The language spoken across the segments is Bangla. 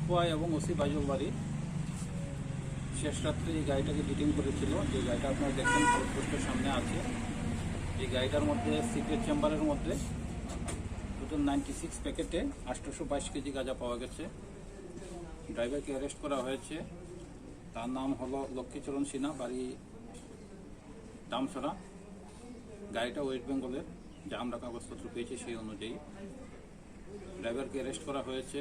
খোয়াই এবং ওসি বাইজল বাড়ি শেষ রাত্রে এই গাড়িটাকে ডিটেইন করেছিল। যে গাড়িটা আপনারা দেখছেন আউটপোস্টের সামনে আছে। এই গাড়িটার মধ্যে সিক্রেট চেম্বারের মধ্যে টোটাল 96 প্যাকেটে 822 কেজি গাঁজা পাওয়া গেছে। ড্রাইভারকে অ্যারেস্ট করা হয়েছে। তার নাম হলো লক্ষ্মীচরণ সিনহা, বাড়ি দামছড়া। গাড়িটা ওয়েস্ট বেঙ্গলের, যা আমরা কাগজপত্র পেয়েছি সেই অনুযায়ী। ড্রাইভারকে অ্যারেস্ট করা হয়েছে,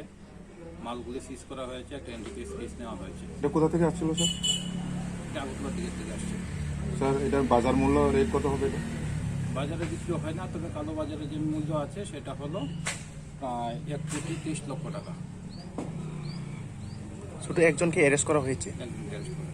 মালগুলি সিজ করা হয়েছে, একটা এনডিপিএস কেস নেওয়া হয়েছে। এটা কোথা থেকে আসছিল স্যার? এটা আগরতলা থেকে আসছে। স্যার এটার বাজার মূল্য রেট কত হবে? এটা বাজারে বিক্রি হয় না, তবে কালো বাজারে যে মূল্য আছে সেটা হলো প্রায় 1,30,00,000 টাকা। শুধু একজনকে অ্যারেস্ট করা হয়েছে। একজনকে অ্যারেস্ট করা